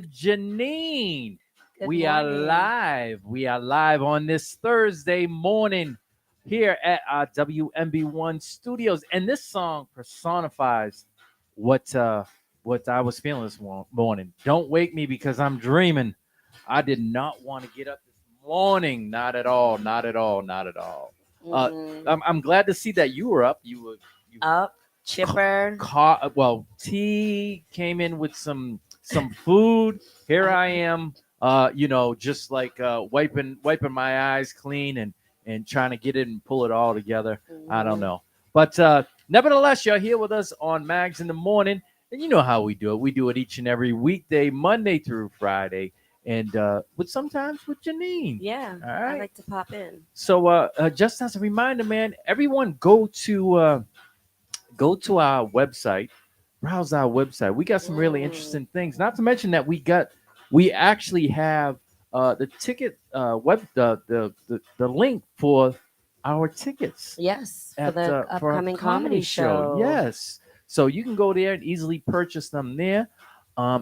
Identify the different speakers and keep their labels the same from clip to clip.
Speaker 1: Janine.
Speaker 2: Good
Speaker 1: We are
Speaker 2: morning.
Speaker 1: live. We are live on this Thursday morning here at our WMB1 studios. And this song personifies what what I was feeling this morning. Don't wake me because I'm dreaming. I did not want to get up this morning. Not at all. Not at all. Not at all. Uh,
Speaker 2: Mm-mm.
Speaker 1: I'm glad to see that you were up. You
Speaker 2: Up, chipper.
Speaker 1: well, T came in with some food. Here I am, just like wiping my eyes clean and trying to get it and pull it all together. I don't
Speaker 2: Mhm.
Speaker 1: know, but nevertheless, you're here with us on Mags in the morning, and you know how we do it. We do it each and every weekday, Monday through Friday, and with sometimes with Janine.
Speaker 2: Yeah,
Speaker 1: All
Speaker 2: I
Speaker 1: right.
Speaker 2: like to pop in.
Speaker 1: So, just as a reminder, man, everyone go to our website, browse our website. We got some really
Speaker 2: Mm.
Speaker 1: interesting things. Not to mention that we actually have the ticket the link for our tickets
Speaker 2: Yes, for
Speaker 1: at
Speaker 2: the
Speaker 1: for our
Speaker 2: upcoming
Speaker 1: comedy
Speaker 2: comedy
Speaker 1: show.
Speaker 2: show.
Speaker 1: Yes, so you can go there and easily purchase them there,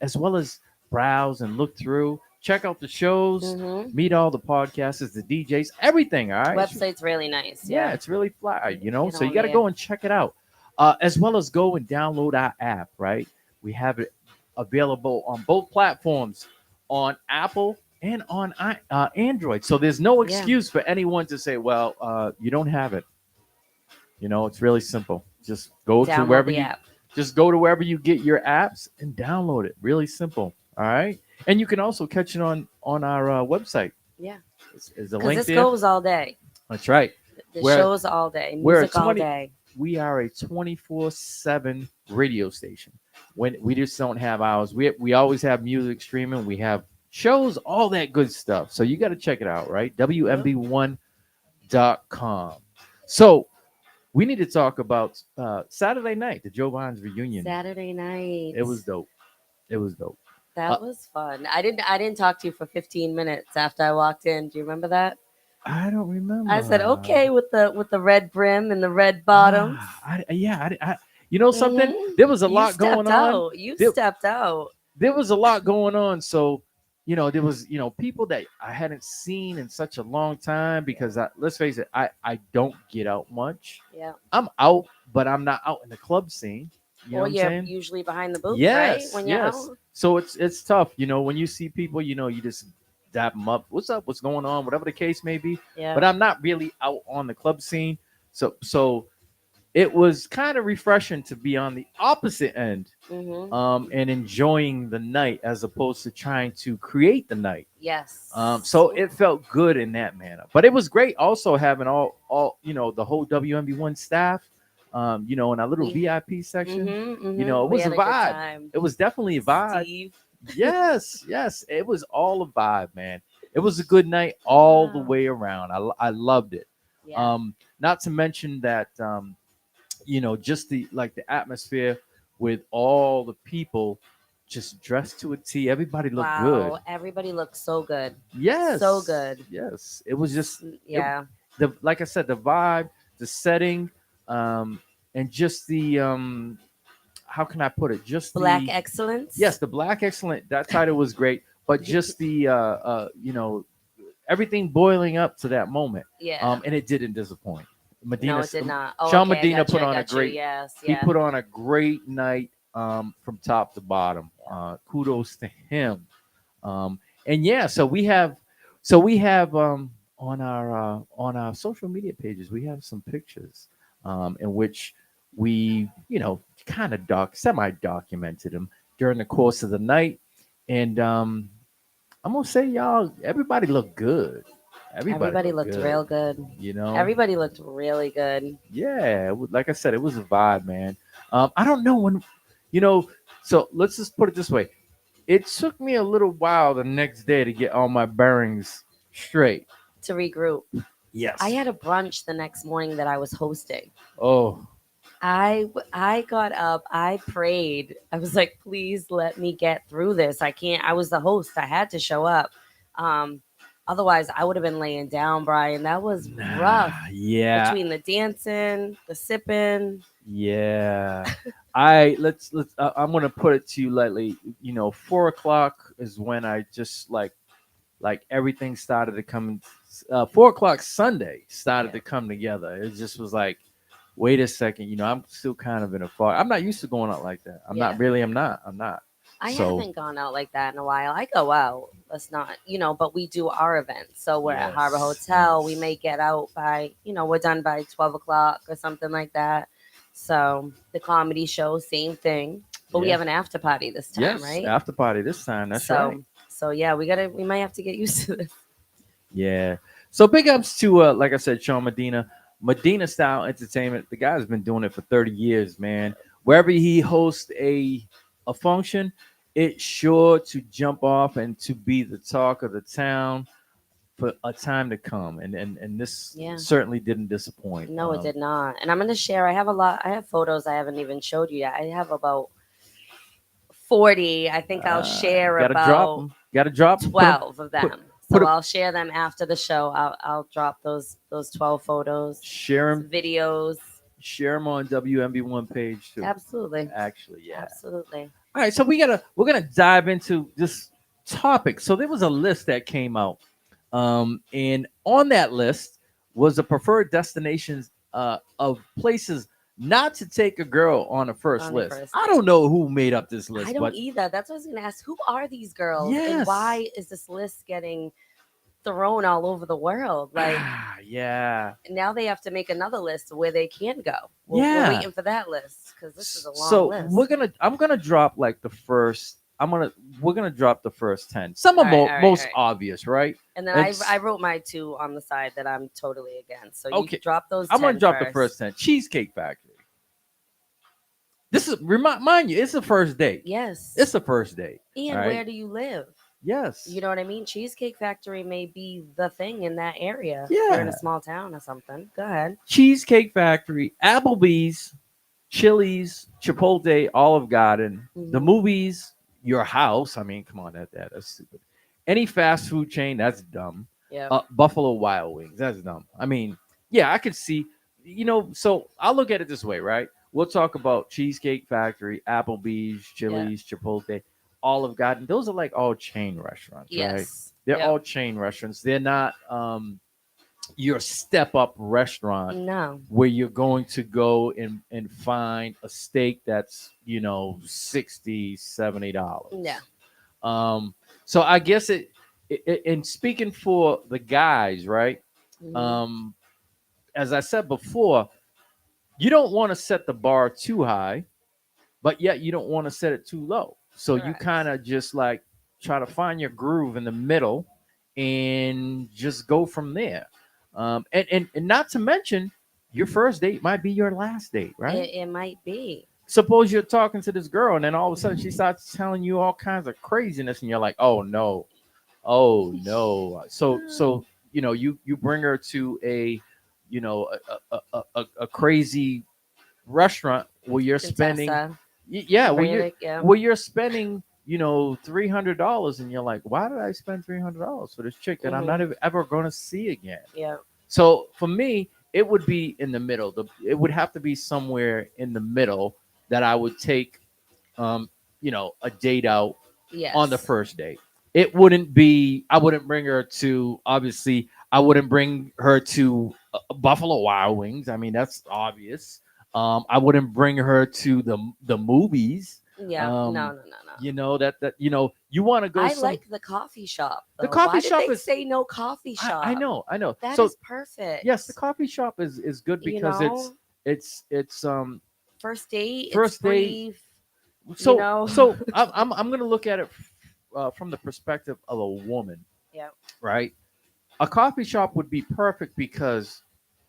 Speaker 1: as well as browse and look through, check out the shows,
Speaker 2: Mm-hmm.
Speaker 1: meet all the podcasters, the DJs, everything. All right,
Speaker 2: Website's really nice.
Speaker 1: yeah,
Speaker 2: Yeah,
Speaker 1: it's really fly,
Speaker 2: get
Speaker 1: so you
Speaker 2: on
Speaker 1: got to
Speaker 2: there.
Speaker 1: go and check it out, as well as go and download our app. Right, we have it available on both platforms, on Apple and on Android. So there's no
Speaker 2: Yeah,
Speaker 1: excuse for anyone to say, "Well, you don't have it." It's really simple.
Speaker 2: download the app.
Speaker 1: Just go to wherever you get your apps and download it. Really simple. All right, and you can also catch it on our website.
Speaker 2: Yeah,
Speaker 1: Is a
Speaker 2: because
Speaker 1: link
Speaker 2: this
Speaker 1: there?
Speaker 2: goes all day.
Speaker 1: That's right.
Speaker 2: The
Speaker 1: Where
Speaker 2: show's all day.
Speaker 1: we're a
Speaker 2: Music all
Speaker 1: 20
Speaker 2: day.
Speaker 1: we are a 24/7 radio station. When we just don't have ours. We always have music streaming, we have shows, all that good stuff. So you got to check it out, right?
Speaker 2: Yep.
Speaker 1: WMB1.com. So we need to talk about Saturday night, the Joe Vines reunion.
Speaker 2: Saturday night.
Speaker 1: It was dope. It was dope. Uh,
Speaker 2: That was fun. I didn't talk to you for 15 minutes after I walked in. Do you remember that?
Speaker 1: I don't
Speaker 2: I said
Speaker 1: remember.
Speaker 2: okay with the red brim and the red bottoms.
Speaker 1: Yeah, you know something?
Speaker 2: Hmm.
Speaker 1: There was a
Speaker 2: You
Speaker 1: lot going
Speaker 2: stepped
Speaker 1: on.
Speaker 2: out. You
Speaker 1: There,
Speaker 2: stepped out.
Speaker 1: there was a lot going on. So, there was, people that I hadn't seen in such a long time because let's face it, I don't get out much.
Speaker 2: Yeah.
Speaker 1: I'm out, but I'm not out in the club scene. You know
Speaker 2: Or
Speaker 1: what I'm
Speaker 2: you're
Speaker 1: saying?
Speaker 2: usually behind the booth, right?
Speaker 1: Yes,
Speaker 2: When you're
Speaker 1: yes.
Speaker 2: out.
Speaker 1: So it's tough, when you see people, you just dap them up. What's up? What's going on? Whatever the case may be.
Speaker 2: Yeah.
Speaker 1: But I'm not really out on the club scene. So it was kind of refreshing to be on the opposite end,
Speaker 2: Mhm.
Speaker 1: and enjoying the night as opposed to trying to create the night.
Speaker 2: Yes.
Speaker 1: So it felt good in that manner. But it was great also having all the whole WMB1 staff, in our little
Speaker 2: We.
Speaker 1: VIP section.
Speaker 2: Mhm. Mhm.
Speaker 1: It
Speaker 2: We
Speaker 1: was a
Speaker 2: had a good
Speaker 1: vibe.
Speaker 2: time.
Speaker 1: It was definitely a vibe.
Speaker 2: Steve.
Speaker 1: Yes, yes, it was all a vibe, man. It was a good night all the
Speaker 2: Wow.
Speaker 1: way around. I loved it.
Speaker 2: Yeah.
Speaker 1: Not to mention that just the atmosphere with all the people just dressed to a T. Everybody looked good.
Speaker 2: Wow. Everybody looked so good.
Speaker 1: Yes,
Speaker 2: So good.
Speaker 1: yes. It was just it,
Speaker 2: Yeah.
Speaker 1: the like I said, the vibe, the setting, and just the how can I put it? Just
Speaker 2: Black
Speaker 1: the
Speaker 2: excellence.
Speaker 1: yes, the Black Excellent. That title was great, but just the everything boiling up to that moment,
Speaker 2: Yeah.
Speaker 1: and it didn't disappoint.
Speaker 2: No,
Speaker 1: Medina,
Speaker 2: it did not. Oh,
Speaker 1: Sean
Speaker 2: okay. I
Speaker 1: Medina
Speaker 2: got you.
Speaker 1: put
Speaker 2: I
Speaker 1: on a
Speaker 2: got you.
Speaker 1: great.
Speaker 2: Yes.
Speaker 1: He
Speaker 2: Yeah.
Speaker 1: put on a great night, from top to bottom.
Speaker 2: Yeah.
Speaker 1: Kudos to him. Um, and yeah, so we have on our social media pages, we have some pictures, in which we kind of semi documented them during the course of the night, and I'm gonna say, y'all, everybody looked good. Everybody
Speaker 2: Everybody
Speaker 1: looked
Speaker 2: looked
Speaker 1: good.
Speaker 2: real good.
Speaker 1: You know,
Speaker 2: Everybody looked really good.
Speaker 1: yeah. Like I said, it was a vibe, man. I don't know when, you know. So let's just put it this way: it took me a little while the next day to get all my bearings straight.
Speaker 2: To regroup. I
Speaker 1: Yes.
Speaker 2: had a brunch the next morning that I was hosting.
Speaker 1: Oh,
Speaker 2: I got up, I prayed. I was like, please let me get through this. I can't. I was the host. I had to show up. Um, Otherwise, I would have been laying down, Brian. That was
Speaker 1: nah.
Speaker 2: rough
Speaker 1: Yeah.
Speaker 2: between the dancing, the sipping.
Speaker 1: Yeah. I'm gonna put it to you lightly. 4 o'clock is when I just like everything started to come. 4 o'clock Sunday started
Speaker 2: Yeah.
Speaker 1: to come together. It just was like, wait a second. I'm still kind of in a fog. I'm not used to going out like that. I'm
Speaker 2: Yeah.
Speaker 1: not really. I'm not. I'm not.
Speaker 2: I
Speaker 1: So
Speaker 2: haven't gone out like that in a while. I go out. Let's not, but we do our events. So we're at Harbor
Speaker 1: yes,
Speaker 2: Hotel. We
Speaker 1: yes,
Speaker 2: may get out by, we're done by 12 o'clock or something like that. So the comedy show, same thing. But we
Speaker 1: yeah,
Speaker 2: have an after party this time,
Speaker 1: yes.
Speaker 2: right?
Speaker 1: After party this time. That's right.
Speaker 2: So yeah, we might have to get used to this.
Speaker 1: Yeah. So big ups to like I said, Sean Medina, Medina Style Entertainment. The guy's been doing it for 30 years, man. Wherever he hosts a function, it's sure to jump off and to be the talk of the town for a time to come. And this
Speaker 2: Yeah.
Speaker 1: certainly didn't disappoint.
Speaker 2: No, it did not. And I'm gonna share. I have a lot. I have photos I haven't even showed you yet. I have about 40. I think I'll share
Speaker 1: Gotta drop
Speaker 2: about
Speaker 1: them. Gotta drop them.
Speaker 2: 12 of
Speaker 1: Put,
Speaker 2: them.
Speaker 1: put
Speaker 2: So
Speaker 1: a,
Speaker 2: I'll share them after the show. I'll drop those 12 photos,
Speaker 1: share them.
Speaker 2: videos.
Speaker 1: Share them on WMB1 page too.
Speaker 2: Absolutely.
Speaker 1: Actually, yeah.
Speaker 2: Absolutely.
Speaker 1: All right, so we're gonna dive into this topic. So there was a list that came out, and on that list was the preferred destinations of places not to take a girl on a first
Speaker 2: On the
Speaker 1: list.
Speaker 2: first
Speaker 1: I
Speaker 2: date.
Speaker 1: don't know who made up this
Speaker 2: I
Speaker 1: list,
Speaker 2: don't
Speaker 1: but
Speaker 2: either. That's what I was gonna ask. Who are these girls and
Speaker 1: yes,
Speaker 2: why is this list getting thrown all over the world? Like
Speaker 1: yeah,
Speaker 2: now they have to make another list where they can go. We're
Speaker 1: yeah.
Speaker 2: waiting for that list because this is a long
Speaker 1: So
Speaker 2: list.
Speaker 1: I'm gonna drop like the first. We're gonna drop the first 10. Some are
Speaker 2: All right,
Speaker 1: most
Speaker 2: all right.
Speaker 1: obvious, right?
Speaker 2: And then
Speaker 1: It's
Speaker 2: I wrote my two on the side that I'm totally against. So you
Speaker 1: okay.
Speaker 2: drop those.
Speaker 1: I'm gonna
Speaker 2: 10
Speaker 1: drop the
Speaker 2: first.
Speaker 1: first 10. Cheesecake Factory. This is mind you, it's the first date.
Speaker 2: Yes.
Speaker 1: It's the first date.
Speaker 2: And
Speaker 1: all right?
Speaker 2: where do you live?
Speaker 1: Yes.
Speaker 2: You know what I mean? Cheesecake Factory may be the thing in that area. If you're in a
Speaker 1: Yeah.
Speaker 2: small town or something. Go ahead.
Speaker 1: Cheesecake Factory, Applebee's, Chili's, Chipotle, Olive Garden, the
Speaker 2: Mhm.
Speaker 1: movies, your house. I mean, come on, that's stupid. Any fast food chain, that's dumb.
Speaker 2: Yeah.
Speaker 1: Buffalo Wild Wings, that's dumb. I mean, yeah, I could see, so I'll look at it this way, right? We'll talk about Cheesecake Factory, Applebee's,
Speaker 2: Yeah.
Speaker 1: Chili's, Chipotle, Olive Garden. Those are like all chain restaurants, right?
Speaker 2: Yes.
Speaker 1: They're
Speaker 2: Yep.
Speaker 1: all chain restaurants. They're not your step up restaurant
Speaker 2: No.
Speaker 1: where you're going to go and find a steak that's 60 $70.
Speaker 2: Yeah.
Speaker 1: So I guess and speaking for the guys, right?
Speaker 2: Mhm.
Speaker 1: As I said before, you don't want to set the bar too high, but yet you don't want to set it too low. So you
Speaker 2: Correct.
Speaker 1: kind of just like try to find your groove in the middle and just go from there. And not to mention, your first date might be your last date, right?
Speaker 2: It might be.
Speaker 1: Suppose you're talking to this girl and then all of a sudden she starts telling you all kinds of craziness and you're like, oh no, oh no. So you bring her to a a crazy restaurant where you're spending
Speaker 2: Contessa.
Speaker 1: yeah where
Speaker 2: Bring
Speaker 1: you're
Speaker 2: it, yeah.
Speaker 1: where you're spending $300 and you're like, why did I spend $300 for this chick that I'm not ever going to see again?
Speaker 2: Yeah.
Speaker 1: So for me, it would be in the middle. It would have to be somewhere in the middle that I would take a date out
Speaker 2: Yes.
Speaker 1: on the first date. It wouldn't be. I wouldn't bring her to. Obviously, I wouldn't bring her to Buffalo Wild Wings. I mean, that's obvious. I wouldn't bring her to the movies.
Speaker 2: Yeah.
Speaker 1: Um,
Speaker 2: No.
Speaker 1: you want to go.
Speaker 2: I like the coffee shop.
Speaker 1: The
Speaker 2: Though.
Speaker 1: coffee
Speaker 2: Why
Speaker 1: shop
Speaker 2: did they
Speaker 1: is-
Speaker 2: say no coffee shop?
Speaker 1: I know.
Speaker 2: That
Speaker 1: So
Speaker 2: is perfect.
Speaker 1: yes, the coffee shop is good
Speaker 2: You
Speaker 1: because
Speaker 2: know?
Speaker 1: it's
Speaker 2: First date.
Speaker 1: First
Speaker 2: it's free.
Speaker 1: so so I'm gonna look at it from the perspective of a woman,
Speaker 2: Yeah.
Speaker 1: right? A coffee shop would be perfect because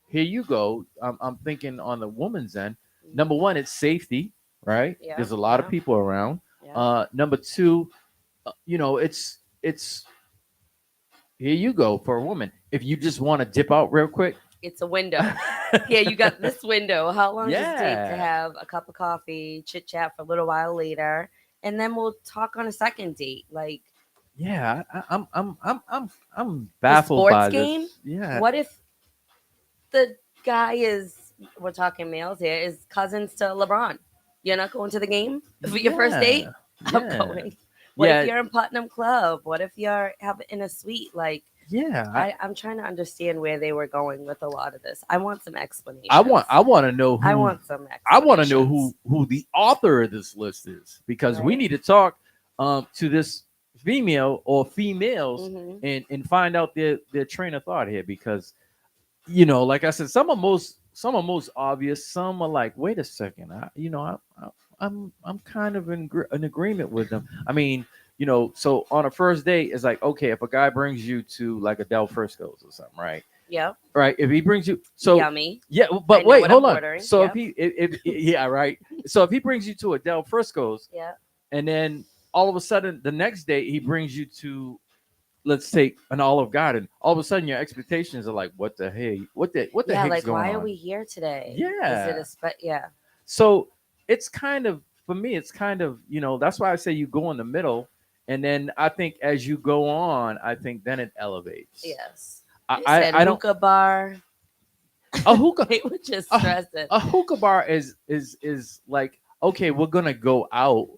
Speaker 1: here you go. I'm thinking on the woman's end. Number one, it's safety, right?
Speaker 2: Yeah,
Speaker 1: There's a lot of
Speaker 2: yeah.
Speaker 1: people around.
Speaker 2: Yeah.
Speaker 1: Number two, it's here you go for a woman. If you just want to dip out real quick,
Speaker 2: It's a window. Yeah, you got this window. How long does it take
Speaker 1: Yeah.
Speaker 2: to have a cup of coffee, chit chat for a little while later, and then we'll talk on a second date? Like
Speaker 1: Yeah, I'm
Speaker 2: the
Speaker 1: baffled by
Speaker 2: sports game.
Speaker 1: this. Yeah,
Speaker 2: What if the guy is? We're talking males here. Is cousins to LeBron? You're not going to the game for your first date? I'm
Speaker 1: Yeah.
Speaker 2: going. What
Speaker 1: Yeah.
Speaker 2: if you're in Putnam Club? What if you're in a suite? Like,
Speaker 1: Yeah.
Speaker 2: I'm trying to understand where they were going with a lot of this. I want some explanations.
Speaker 1: I want to know
Speaker 2: I
Speaker 1: who
Speaker 2: want some
Speaker 1: I want to know
Speaker 2: explanations.
Speaker 1: who the author of this list is, because we
Speaker 2: Right.
Speaker 1: need to talk to this female or females
Speaker 2: Mhm.
Speaker 1: and find out their train of thought here, because like I said, some are most obvious. Some are like, wait a second, I'm kind of in agreement with them. I mean, so on a first date, it's like, okay, if a guy brings you to like a Del Frisco's or something, right?
Speaker 2: Yep.
Speaker 1: Right. If he brings you, so
Speaker 2: Yummy.
Speaker 1: yeah,
Speaker 2: I
Speaker 1: but
Speaker 2: know
Speaker 1: wait,
Speaker 2: what
Speaker 1: hold
Speaker 2: I'm
Speaker 1: on.
Speaker 2: ordering.
Speaker 1: So
Speaker 2: Yep.
Speaker 1: if yeah, right. So if he brings you to a Del Frisco's,
Speaker 2: Yeah.
Speaker 1: and then all of a sudden the next day he brings you to, let's take an Olive Garden, all of a sudden your expectations are like, what the hey, what the
Speaker 2: Yeah.
Speaker 1: heck's
Speaker 2: Like,
Speaker 1: going
Speaker 2: why are
Speaker 1: on?
Speaker 2: we here today? Is
Speaker 1: Yeah.
Speaker 2: it yeah.
Speaker 1: So it's kind of, for me, it's kind of, that's why I say you go in the middle, and then I think as you go on, I think then it elevates.
Speaker 2: Yes.
Speaker 1: I
Speaker 2: They
Speaker 1: I,
Speaker 2: said
Speaker 1: I don't
Speaker 2: hookah bar.
Speaker 1: a hookah
Speaker 2: They were just
Speaker 1: a,
Speaker 2: stressing.
Speaker 1: a hookah bar is like, okay, we're gonna go out.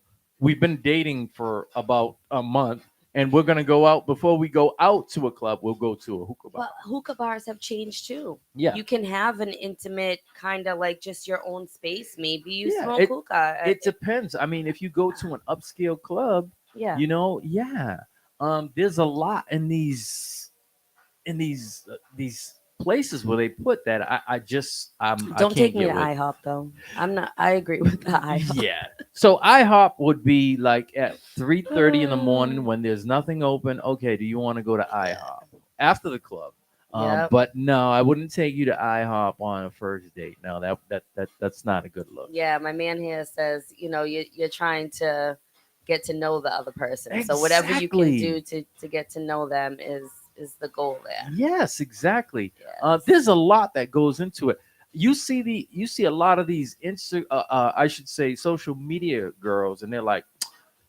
Speaker 1: We've been dating for about a month, and we're gonna go out. Before we go out to a club, we'll go to a hookah bar.
Speaker 2: But hookah bars have changed too.
Speaker 1: Yeah,
Speaker 2: You can have an intimate kind of like just your own space. Maybe you
Speaker 1: yeah.
Speaker 2: smoke hookah.
Speaker 1: It depends. I mean, if you go to an upscale club,
Speaker 2: Yeah.
Speaker 1: yeah. There's a lot in these places where they put that. I
Speaker 2: Don't
Speaker 1: can't
Speaker 2: take me
Speaker 1: get
Speaker 2: to
Speaker 1: with.
Speaker 2: IHOP though. I'm not. I agree with the IHOP.
Speaker 1: Yeah. So IHOP would be like at 3:30 in the morning when there's nothing open. Okay, do you want to go to IHOP after the club?
Speaker 2: Yep.
Speaker 1: But no, I wouldn't take you to IHOP on a first date. No, that's not a good look.
Speaker 2: Yeah, my man here says, you're trying to get to know the other person. So whatever you can
Speaker 1: Exactly.
Speaker 2: do to get to know them is the goal there.
Speaker 1: Yes, exactly.
Speaker 2: Yes.
Speaker 1: There's a lot that goes into it. You see a lot of these I should say social media girls, and they're like,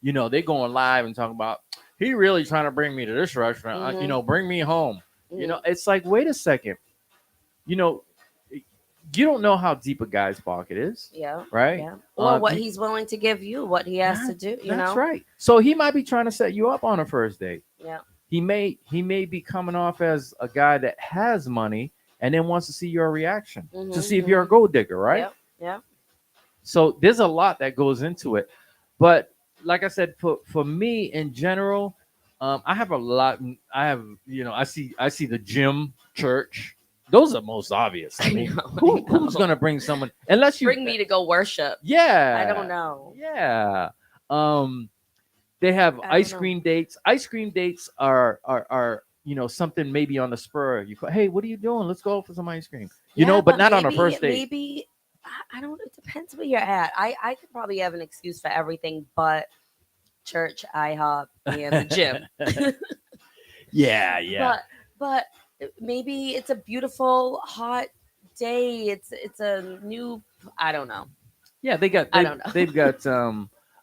Speaker 1: they're going live and talking about, he really trying to bring me to this restaurant. Bring me home.
Speaker 2: Mhm.
Speaker 1: It's like, wait a second. You know, you don't know how deep a guy's pocket is,
Speaker 2: Yeah.
Speaker 1: right?
Speaker 2: Yeah. Or what
Speaker 1: You-
Speaker 2: he's willing to give you, what he has to do,
Speaker 1: That's right. So he might be trying to set you up on a first date.
Speaker 2: Yeah.
Speaker 1: He may be coming off as a guy that has money and then wants to see your reaction to
Speaker 2: Mhm,
Speaker 1: see if you're a gold digger, right?
Speaker 2: Yep. Yep.
Speaker 1: So there's a lot that goes into it. But like I said, for me in general, I have a lot. I have, I see the gym, church. Those are most obvious. I mean,
Speaker 2: know,
Speaker 1: who's gonna bring someone unless you
Speaker 2: Bring me to go worship.
Speaker 1: Yeah,
Speaker 2: I don't know.
Speaker 1: Yeah. Um, they have
Speaker 2: I don't
Speaker 1: ice
Speaker 2: know.
Speaker 1: cream dates. Ice cream dates are something maybe on the spur. You go, hey, what are you doing? Let's go out for some ice cream.
Speaker 2: Yeah,
Speaker 1: But not on a
Speaker 2: maybe,
Speaker 1: first date.
Speaker 2: Maybe I don't know. It depends where you're at. I could probably have an excuse for everything but church, IHOP, and the gym.
Speaker 1: Yeah.
Speaker 2: But maybe it's a beautiful hot day. It's a new. I don't know.
Speaker 1: Yeah,
Speaker 2: I don't know.
Speaker 1: they've got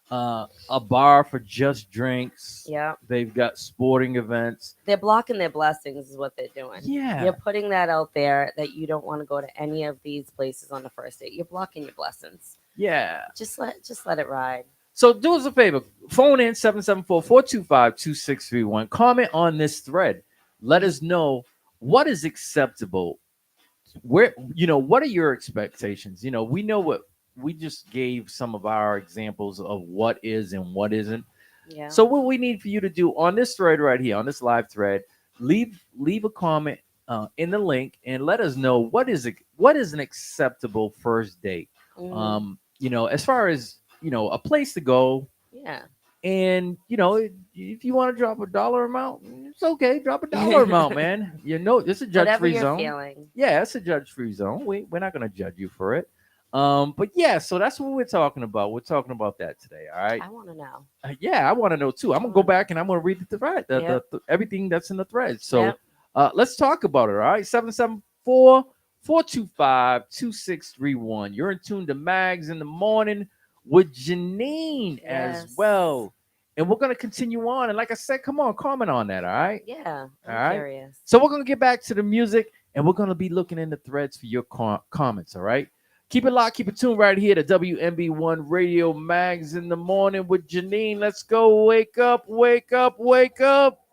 Speaker 1: a bar for just drinks.
Speaker 2: Yeah,
Speaker 1: They've got sporting events.
Speaker 2: they're blocking their blessings. Is what they're doing.
Speaker 1: Yeah.
Speaker 2: You're putting that out there that you don't want to go to any of these places on the first date. You're blocking your blessings.
Speaker 1: Yeah.
Speaker 2: Just let it ride.
Speaker 1: So do us a favor. Phone in 774-425-2631. Comment on this thread. Let us know what is acceptable. What are your expectations? We know what we just gave some of our examples of what is and what isn't.
Speaker 2: Yeah.
Speaker 1: So what we need for you to do on this thread right here, on this live thread, leave a comment in the link and let us know what is an acceptable first date.
Speaker 2: Mhm.
Speaker 1: As far as a place to go,
Speaker 2: Yeah.
Speaker 1: and if you want to drop a dollar amount, it's okay. Drop a dollar amount, man. It's a
Speaker 2: Whatever
Speaker 1: judge-free
Speaker 2: you're
Speaker 1: zone.
Speaker 2: feeling.
Speaker 1: Yeah, it's a judge-free zone. We're not going to judge you for it. But yeah, so that's what we're talking about. We're talking about that today. All right.
Speaker 2: I want to know.
Speaker 1: Yeah, I want to know too. I'm gonna go back and I'm gonna read the thread, everything that's in the thread. So
Speaker 2: Yep.
Speaker 1: let's talk about it. All right, 774-425-2631. You're in tune to Mags in the morning with Janine as
Speaker 2: Yes.
Speaker 1: well, and we're gonna continue on. And like I said, come on, comment on that. All right.
Speaker 2: Yeah. I'm
Speaker 1: All right.
Speaker 2: curious.
Speaker 1: So we're gonna get back to the music, and we're gonna be looking in the threads for your comments. All right. Keep it locked, keep it tuned right here to WMB1 Radio Mags in the morning with Janine. Let's go. Wake up, wake up, wake up.